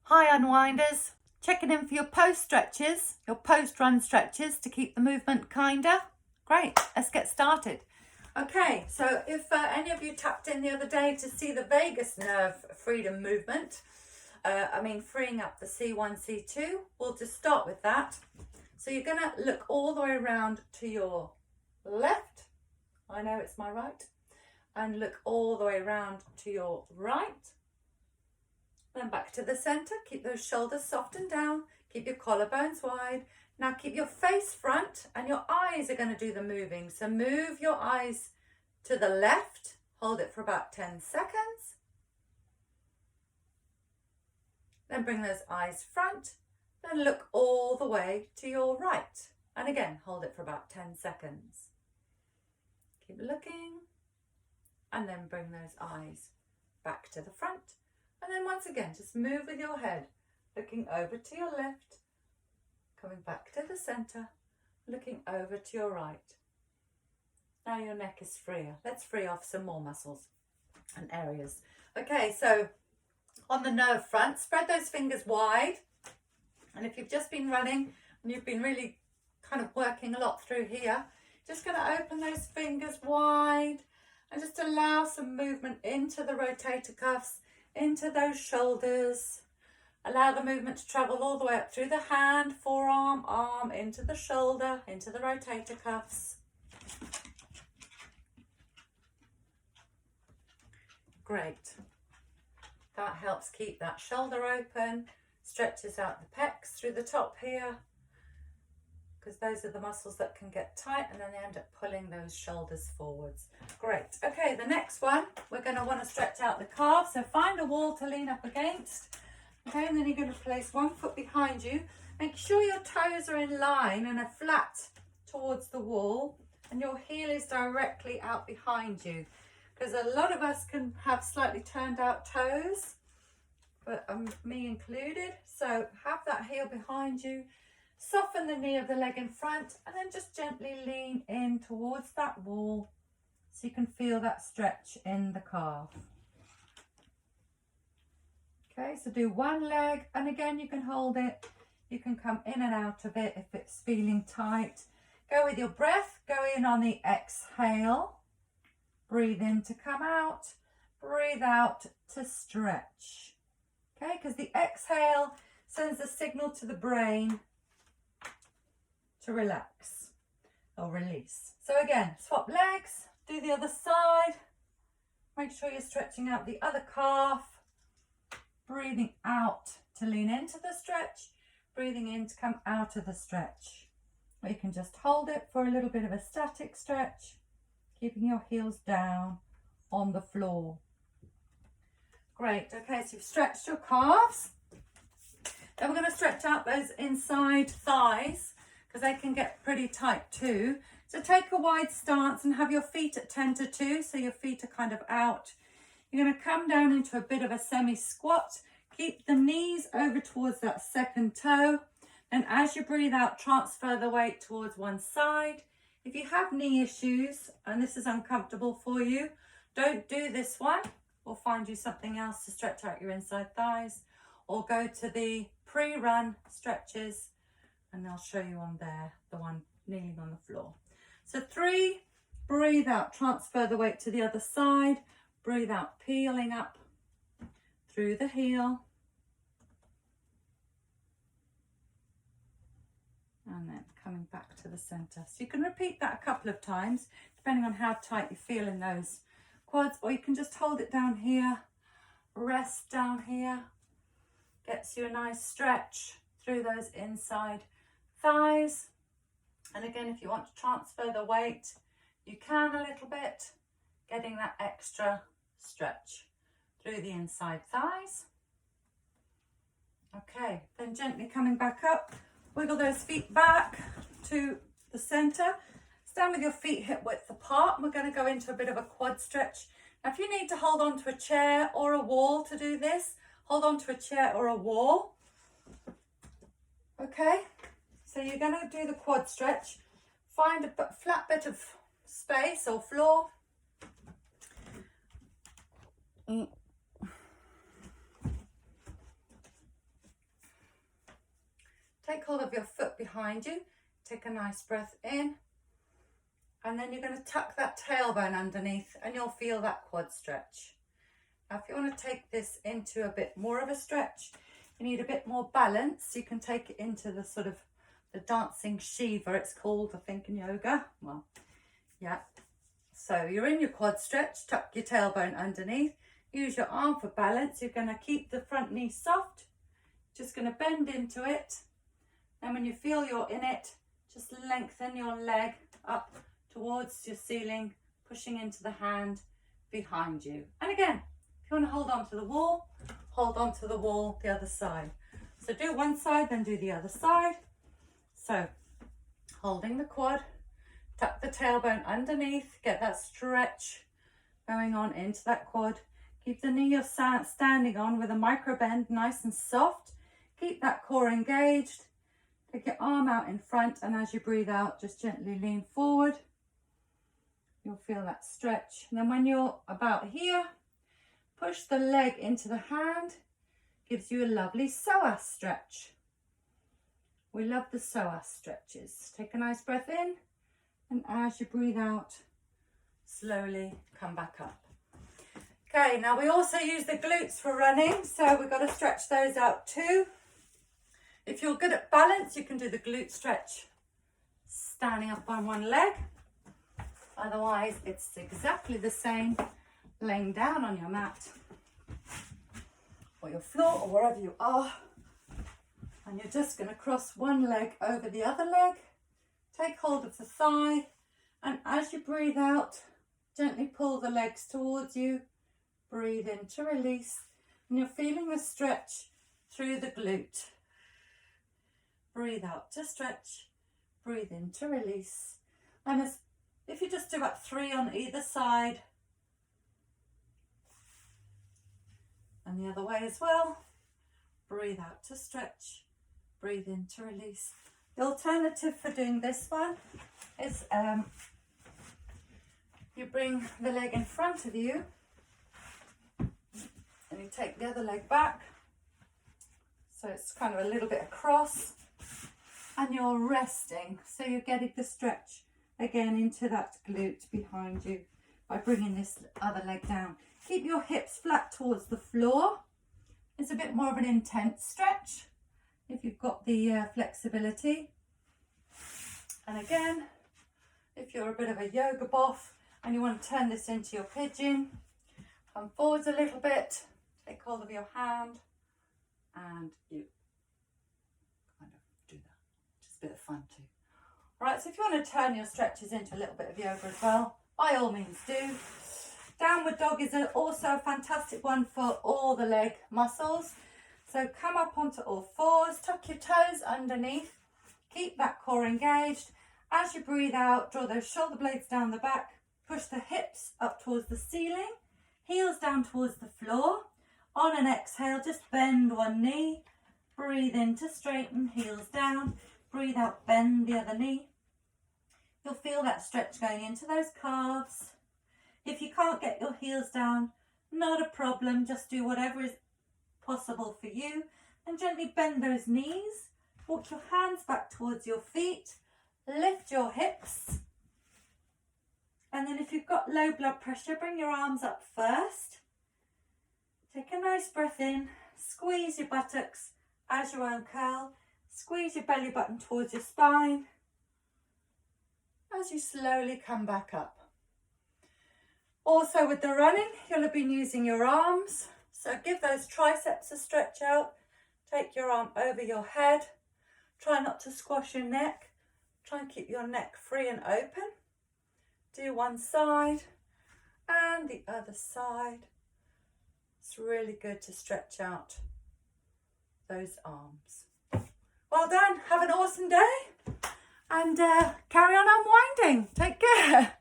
Hi Unwinders, checking in for your post stretches, your post-run stretches to keep the movement kinder. Great, let's get started. Okay, so if any of you tapped in the other day to see the vagus nerve freedom movement, freeing up the C1, C2, we'll just start with that. So you're going to look all the way around to your left, I know it's my right, and look all the way around to your right. Then back to the center, keep those shoulders soft and down, keep your collarbones wide. Now keep your face front and your eyes are going to do the moving. So move your eyes to the left, hold it for about 10 seconds. Then bring those eyes front, then look all the way to your right. And again, hold it for about 10 seconds. Keep looking and then bring those eyes back to the front. And then once again, just move with your head, looking over to your left, coming back to the center, looking over to your right. Now your neck is freer. Let's free off some more muscles and areas. Okay, so on the nerve front, spread those fingers wide. And if you've just been running and you've been really kind of working a lot through here, just going to open those fingers wide and just allow some movement into the rotator cuffs, into those shoulders. Allow the movement to travel all the way up through the hand, forearm, arm, into the shoulder, into the rotator cuffs. Great. That helps keep that shoulder open, stretches out the pecs through the top here, because those are the muscles that can get tight and then they end up pulling those shoulders forwards. Great. Okay, the next one, we're going to want to stretch out the calves. So find a wall to lean up against. Okay, and then you're going to place one foot behind you. Make sure your toes are in line and are flat towards the wall and your heel is directly out behind you, because a lot of us can have slightly turned out toes, but me included. So have that heel behind you. Soften the knee of the leg in front and then just gently lean in towards that wall so you can feel that stretch in the calf. Okay, so do one leg and again you can hold it. You can come in and out of it if it's feeling tight. Go with your breath, go in on the exhale. Breathe in to come out, breathe out to stretch. Okay, because the exhale sends a signal to the brain to relax or release. So again, swap legs, do the other side. Make sure you're stretching out the other calf. Breathing out to lean into the stretch, breathing in to come out of the stretch. Or you can just hold it for a little bit of a static stretch, keeping your heels down on the floor. Great, okay, so you've stretched your calves. Then we're going to stretch out those inside thighs, because they can get pretty tight too. So take a wide stance and have your feet at 10 to 2, so your feet are kind of out. You're going to come down into a bit of a semi-squat. Keep the knees over towards that second toe. And as you breathe out, transfer the weight towards one side. If you have knee issues and this is uncomfortable for you, don't do this one. We'll find you something else to stretch out your inside thighs. Or go to the pre-run stretches and I'll show you on there, the one kneeling on the floor. So 3, breathe out, transfer the weight to the other side. Breathe out, peeling up through the heel. And then coming back to the center. So you can repeat that a couple of times, depending on how tight you feel in those quads, or you can just hold it down here, rest down here. Gets you a nice stretch through those inside thighs. And again, if you want to transfer the weight, you can a little bit, getting that extra stretch through the inside thighs. Okay, then gently coming back up, wiggle those feet back to the center. Stand with your feet hip width apart. We're going to go into a bit of a quad stretch. Now, if you need to hold on to a chair or a wall to do this, hold on to a chair or a wall. Okay, so you're going to do the quad stretch. Find a flat bit of space or floor. Take hold of your foot behind you. Take a nice breath in. And then you're going to tuck that tailbone underneath and you'll feel that quad stretch. Now, if you want to take this into a bit more of a stretch, you need a bit more balance. You can take it into the sort of the dancing Shiva, it's called, I think, in yoga. Well, yeah. So you're in your quad stretch, tuck your tailbone underneath. Use your arm for balance. You're going to keep the front knee soft. Just going to bend into it. And when you feel you're in it, just lengthen your leg up towards your ceiling, pushing into the hand behind you. And again, if you want to hold on to the wall, hold on to the wall the other side. So do one side, then do the other side. So holding the quad, tuck the tailbone underneath, get that stretch going on into that quad. Keep the knee you're standing on with a micro bend, nice and soft. Keep that core engaged. Take your arm out in front, and as you breathe out, just gently lean forward. You'll feel that stretch. And then when you're about here, push the leg into the hand. Gives you a lovely psoas stretch. We love the psoas stretches. Take a nice breath in, and as you breathe out, slowly come back up. Okay, now we also use the glutes for running, so we've got to stretch those out too. If you're good at balance, you can do the glute stretch standing up on one leg. Otherwise, it's exactly the same laying down on your mat or your floor or wherever you are. And you're just going to cross one leg over the other leg. Take hold of the thigh, and as you breathe out, gently pull the legs towards you. Breathe in to release, and you're feeling the stretch through the glute. Breathe out to stretch, breathe in to release. And if you just do about 3 on either side, and the other way as well, breathe out to stretch, breathe in to release. The alternative for doing this one is you bring the leg in front of you, and you take the other leg back, so it's kind of a little bit across, and you're resting, so you're getting the stretch again into that glute behind you by bringing this other leg down. Keep your hips flat towards the floor. It's a bit more of an intense stretch if you've got the flexibility. And again, if you're a bit of a yoga buff and you want to turn this into your pigeon, come forwards a little bit, take hold of your hand, and you kind of do that. Just a bit of fun too. All right, so if you want to turn your stretches into a little bit of yoga as well, by all means do. Downward dog is also a fantastic one for all the leg muscles. So come up onto all fours, tuck your toes underneath, keep that core engaged. As you breathe out, draw those shoulder blades down the back, push the hips up towards the ceiling, heels down towards the floor. On an exhale, just bend one knee, breathe in to straighten, heels down, breathe out, bend the other knee. You'll feel that stretch going into those calves. If you can't get your heels down, not a problem, just do whatever is possible for you, and gently bend those knees. Walk your hands back towards your feet, lift your hips, and then if you've got low blood pressure, bring your arms up first. Take a nice breath in, squeeze your buttocks as you uncurl, squeeze your belly button towards your spine as you slowly come back up. Also with the running, you'll have been using your arms, so give those triceps a stretch out. Take your arm over your head, try not to squash your neck, try and keep your neck free and open. Do one side and the other side. It's really good to stretch out those arms. Well done, have an awesome day, and carry on unwinding. Take care.